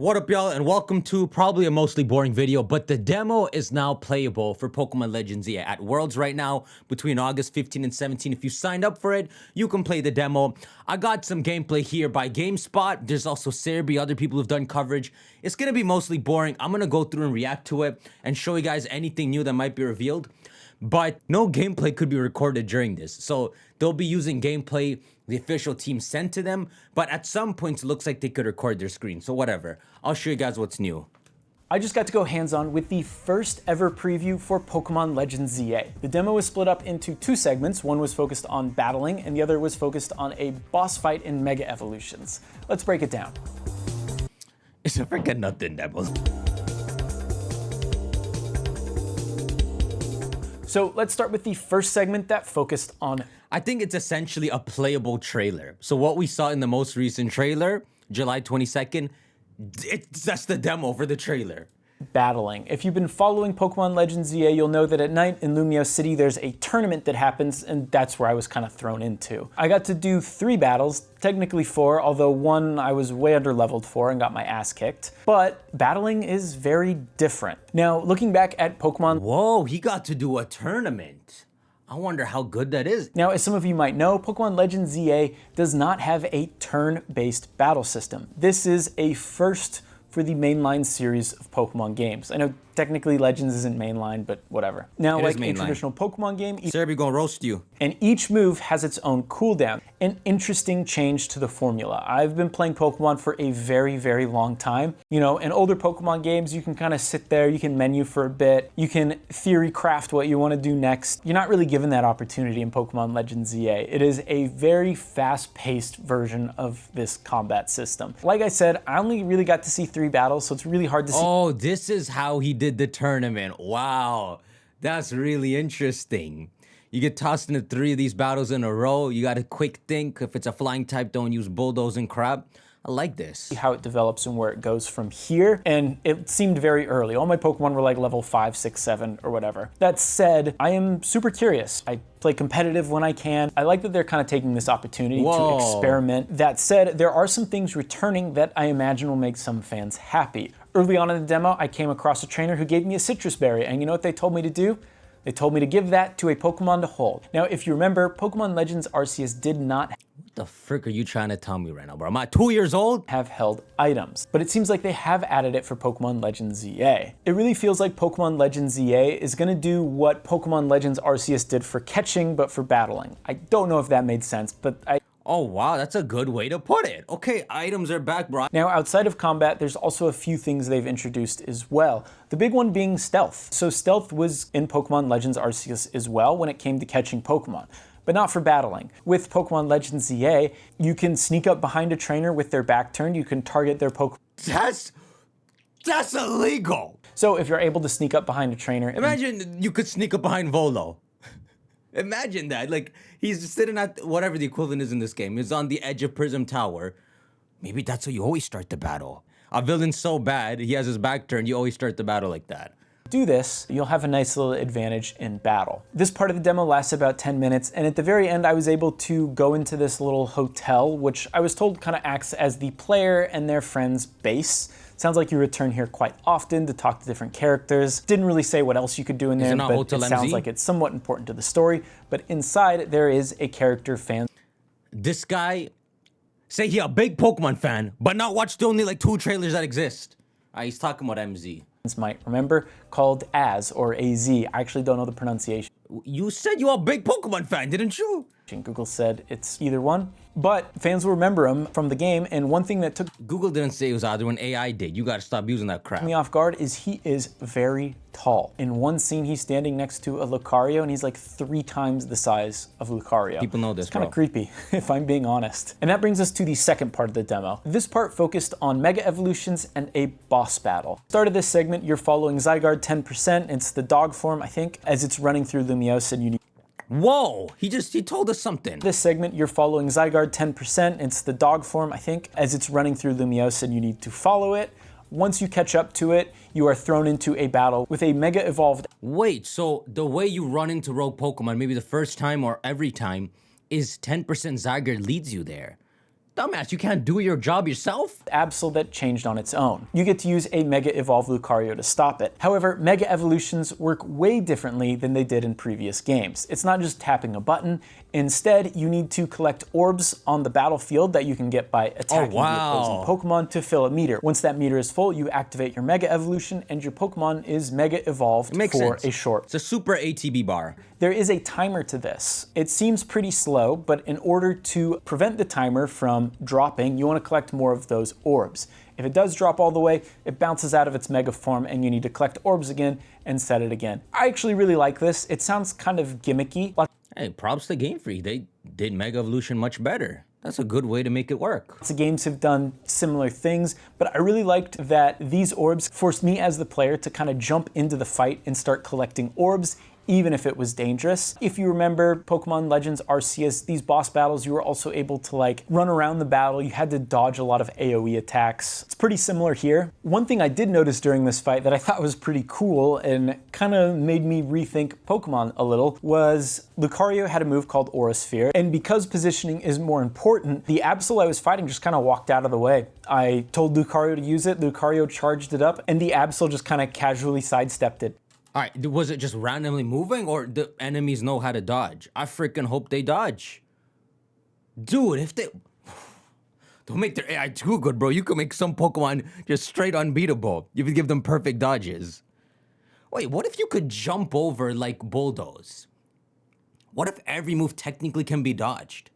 What up, y'all, and welcome to probably a mostly boring video, but the demo is now playable for Pokemon Legends Z at Worlds right now between August 15 and 17. If you signed up for it, you can play the demo. I got some gameplay here by GameSpot. There's also Serbi, other people who've done coverage. It's gonna be mostly boring. I'm gonna go through and react to it and show you guys anything new that might be revealed. But no gameplay could be recorded during this. So they'll be using gameplay the official team sent to them, but at some points it looks like they could record their screen. So whatever, I'll show you guys what's new. I just got to go hands-on with the first ever preview for Pokemon Legends ZA. The demo was split up into two segments. One was focused on battling and the other was focused on a boss fight in Mega Evolutions. Let's break it down. It's a freaking nothing demo. So let's start with the first segment that focused on... I think it's essentially a playable trailer. So what we saw in the most recent trailer, July 22nd, that's the demo for the trailer. Battling. If you've been following Pokemon Legends ZA, you'll know that at night in Lumiose City, there's a tournament that happens, and that's where I was kind of thrown into. I got to do 3 battles, technically 4, although one I was way under leveled for and got my ass kicked. But battling is very different. Now, looking back at Pokemon... Whoa, he got to do a tournament. I wonder how good that is. Now, as some of you might know, Pokemon Legends ZA does not have a turn-based battle system. This is a first for the mainline series of Pokemon games. I know technically Legends isn't mainline, but whatever. Now, like a traditional Pokemon game, Serbi gonna roast you. And each move has its own cooldown. An interesting change to the formula. I've been playing Pokemon for a very, very long time. You know, in older Pokemon games, you can kind of sit there, you can menu for a bit, you can theory craft what you want to do next. You're not really given that opportunity in Pokemon Legends ZA. It is a very fast-paced version of this combat system. Like I said, I only really got to see 3 battles, so it's really hard to see. Oh, this is how he did the tournament. Wow, that's really interesting. You get tossed into 3 of these battles in a row. You got a quick think. If it's a flying type, don't use bulldoze and crap. I like this. How it develops and where it goes from here. And it seemed very early. All my Pokemon were like level 5, 6, 7 or whatever. That said, I am super curious. I play competitive when I can. I like that they're kind of taking this opportunity to experiment. That said, there are some things returning that I imagine will make some fans happy. Early on in the demo, I came across a trainer who gave me a citrus berry, and you know what they told me to do? They told me to give that to a Pokemon to hold. Now, if you remember, Pokemon Legends Arceus did not... What the frick are you trying to tell me right now, bro? Am I 2 years old? ...have held items, but it seems like they have added it for Pokemon Legends ZA. It really feels like Pokemon Legends ZA is gonna do what Pokemon Legends Arceus did for catching, but for battling. I don't know if that made sense, but Oh wow, that's a good way to put it. Okay, items are back, bro. Now, outside of combat, there's also a few things they've introduced as well. The big one being stealth. So stealth was in Pokemon Legends Arceus as well when it came to catching Pokemon, but not for battling. With Pokemon Legends ZA, you can sneak up behind a trainer with their back turned. You can target their Pokemon. That's illegal. So if you're able to sneak up behind a trainer... Imagine you could sneak up behind Volo. Imagine that, like, he's sitting at whatever the equivalent is in this game. He's on the edge of Prism Tower. Maybe that's how you always start the battle. A villain's so bad, he has his back turned, you always start the battle like that. Do this, you'll have a nice little advantage in battle. This part of the demo lasts about 10 minutes, and at the very end I was able to go into this little hotel, which I was told kind of acts as the player and their friend's base. Sounds like you return here quite often to talk to different characters. Didn't really say what else you could do in there, but it sounds like it's somewhat important to the story. But inside, there is a character fan. This guy, say he a big Pokemon fan, but not watched the only like 2 trailers that exist. He's talking about MZ. Might remember, called Az or AZ. I actually don't know the pronunciation. You said you are a big Pokemon fan, didn't you? Google said it's either one, but fans will remember him from the game, and one thing that took Google didn't say it was either one, AI did. You gotta stop using that crap. me off guard is he is very tall. In one scene, he's standing next to a Lucario, and he's like 3 times the size of Lucario. People know this, It's kind of creepy, if I'm being honest. And that brings us to the second part of the demo. This part focused on Mega Evolutions and a boss battle. Start of this segment, you're following Zygarde 10%. It's the dog form, I think, as it's running through Lumiose, and you need... Whoa, he told us something. This segment, you're following Zygarde 10%. It's the dog form, I think, as it's running through Lumiose, and you need to follow it. Once you catch up to it, you are thrown into a battle with a Mega Evolved... Wait, so the way you run into rogue Pokemon, maybe the first time or every time, is 10% Zygarde leads you there. Dumbass, you can't do your job yourself? Absol that changed on its own. You get to use a Mega Evolve Lucario to stop it. However, Mega Evolutions work way differently than they did in previous games. It's not just tapping a button. Instead, you need to collect orbs on the battlefield that you can get by attacking the opposing Pokemon to fill a meter. Once that meter is full, you activate your Mega Evolution and your Pokemon is Mega Evolved for a short. It's a super ATB bar. There is a timer to this. It seems pretty slow, but in order to prevent the timer from dropping, you want to collect more of those orbs. If it does drop all the way, it bounces out of its mega form and you need to collect orbs again and set it again. I actually really like this. It sounds kind of gimmicky. Hey, props to Game Freak. They did Mega Evolution much better. That's a good way to make it work. Lots of games have done similar things, but I really liked that these orbs forced me as the player to kind of jump into the fight and start collecting orbs, even if it was dangerous. If you remember Pokemon Legends Arceus, these boss battles, you were also able to like run around the battle. You had to dodge a lot of AoE attacks. It's pretty similar here. One thing I did notice during this fight that I thought was pretty cool and kind of made me rethink Pokemon a little was Lucario had a move called Aura Sphere, and because positioning is more important, the Absol I was fighting just kind of walked out of the way. I told Lucario to use it, Lucario charged it up, and the Absol just kind of casually sidestepped it. All right, was it just randomly moving or the enemies know how to dodge? I freaking hope they dodge. Dude, if they... Don't make their AI too good, bro. You could make some Pokemon just straight unbeatable. You could give them perfect dodges. Wait, what if you could jump over like Bulldoze? What if every move technically can be dodged?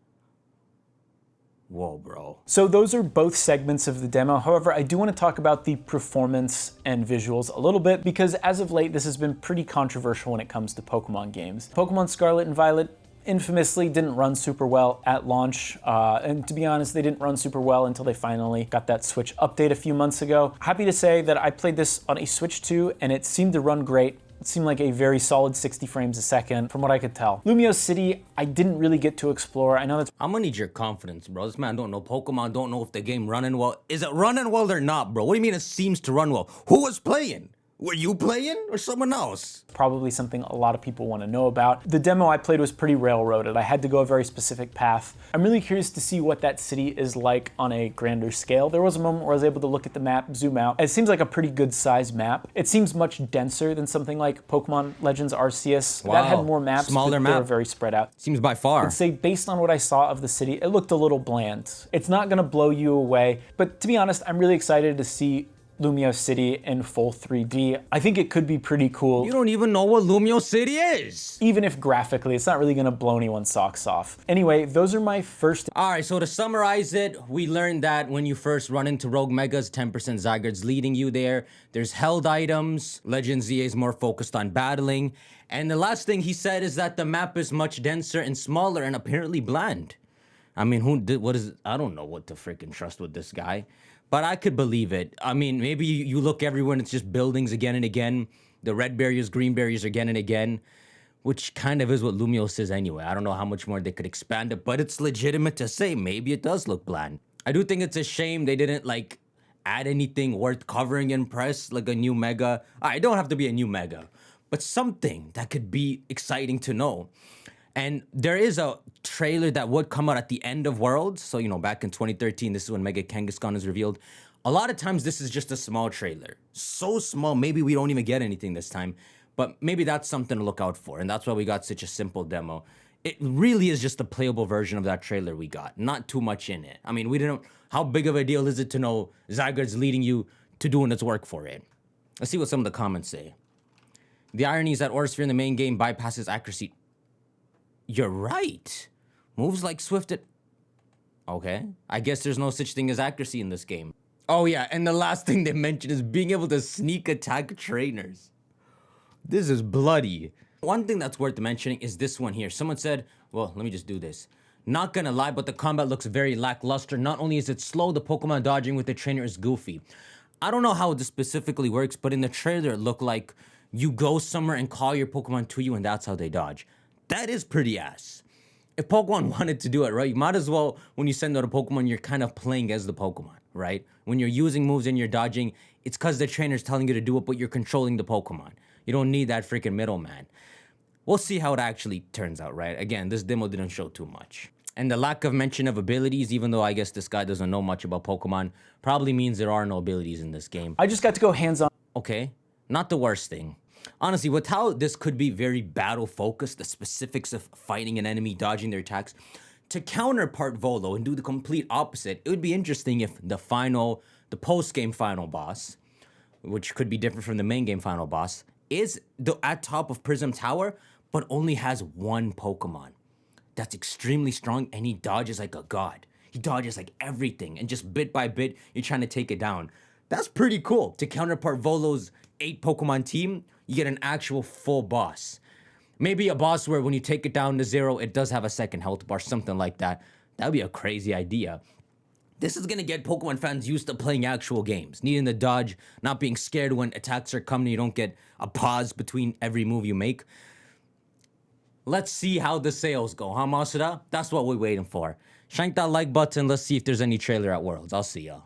Whoa, bro. So those are both segments of the demo. However, I do want to talk about the performance and visuals a little bit because as of late, this has been pretty controversial when it comes to Pokemon games. Pokemon Scarlet and Violet infamously didn't run super well at launch. And to be honest, they didn't run super well until they finally got that Switch update a few months ago. Happy to say that I played this on a Switch 2 and it seemed to run great. It seemed like a very solid 60 frames a second from what I could tell. Lumiose City, I didn't really get to explore. I know that's... I'm gonna need your confidence, bro. This man don't know Pokemon, don't know if the game running well. Is it running well or not, bro? What do you mean it seems to run well? Who was playing? Were you playing or someone else? Probably something a lot of people want to know about. The demo I played was pretty railroaded. I had to go a very specific path. I'm really curious to see what that city is like on a grander scale. There was a moment where I was able to look at the map, zoom out. It seems like a pretty good sized map. It seems much denser than something like Pokemon Legends Arceus. Wow. That had more maps, Smaller but map. they were very spread out. Seems by far. I'd say based on what I saw of the city, it looked a little bland. It's not gonna blow you away, but to be honest, I'm really excited to see Lumiose City in full 3D. I think it could be pretty cool. You don't even know what Lumiose City is. Even if graphically, it's not really gonna blow anyone's socks off. Anyway, those are my first... All right, so to summarize it, we learned that when you first run into Rogue Megas, 10% Zygarde's leading you there. There's held items. Legend ZA is more focused on battling. And the last thing he said is that the map is much denser and smaller and apparently bland. I mean, what is it? I don't know what to freaking trust with this guy. But I could believe it. I mean, maybe you look everywhere and it's just buildings again and again. The red barriers, green barriers again and again. Which kind of is what Lumiose is anyway. I don't know how much more they could expand it, but it's legitimate to say maybe it does look bland. I do think it's a shame they didn't like add anything worth covering in press, like a new Mega. It don't have to be a new Mega, but something that could be exciting to know. And there is a trailer that would come out at the end of Worlds. So, you know, back in 2013, this is when Mega Kangaskhan is revealed. A lot of times this is just a small trailer. So small, maybe we don't even get anything this time. But maybe that's something to look out for. And that's why we got such a simple demo. It really is just a playable version of that trailer we got. Not too much in it. I mean, we didn't... How big of a deal is it to know Zygarde's leading you to doing its work for it? Let's see what some of the comments say. The irony is that Aura Sphere in the main game bypasses accuracy. You're right. Moves like Swift... Okay. I guess there's no such thing as accuracy in this game. Oh yeah, and the last thing they mentioned is being able to sneak attack trainers. This is bloody. One thing that's worth mentioning is this one here. Someone said, well, let me just do this. Not gonna lie, but the combat looks very lackluster. Not only is it slow, the Pokemon dodging with the trainer is goofy. I don't know how this specifically works, but in the trailer it looked like you go somewhere and call your Pokemon to you and that's how they dodge. That is pretty ass. If Pokemon wanted to do it, right, you might as well, when you send out a Pokemon, you're kind of playing as the Pokemon, right? When you're using moves and you're dodging, it's because the trainer's telling you to do it, but you're controlling the Pokemon. You don't need that freaking middleman. We'll see how it actually turns out, right? Again, this demo didn't show too much. And the lack of mention of abilities, even though I guess this guy doesn't know much about Pokemon, probably means there are no abilities in this game. I just got to go hands-on. Okay, not the worst thing. Honestly, with how this could be very battle focused, the specifics of fighting an enemy, dodging their attacks, to counterpart Volo and do the complete opposite, it would be interesting if the post-game final boss, which could be different from the main game final boss, is at top of Prism Tower, but only has one Pokemon that's extremely strong, and he dodges like a god. He dodges like everything, and just bit by bit, you're trying to take it down. That's pretty cool. To counterpart Volo's 8 Pokemon team, you get an actual full boss. Maybe a boss where when you take it down to 0, it does have a second health bar, something like that. That'd be a crazy idea. This is gonna get Pokemon fans used to playing actual games, needing to dodge, not being scared when attacks are coming, you don't get a pause between every move you make. Let's see how the sales go, huh, Masuda? That's what we're waiting for. Shank that like button, let's see if there's any trailer at Worlds. I'll see ya.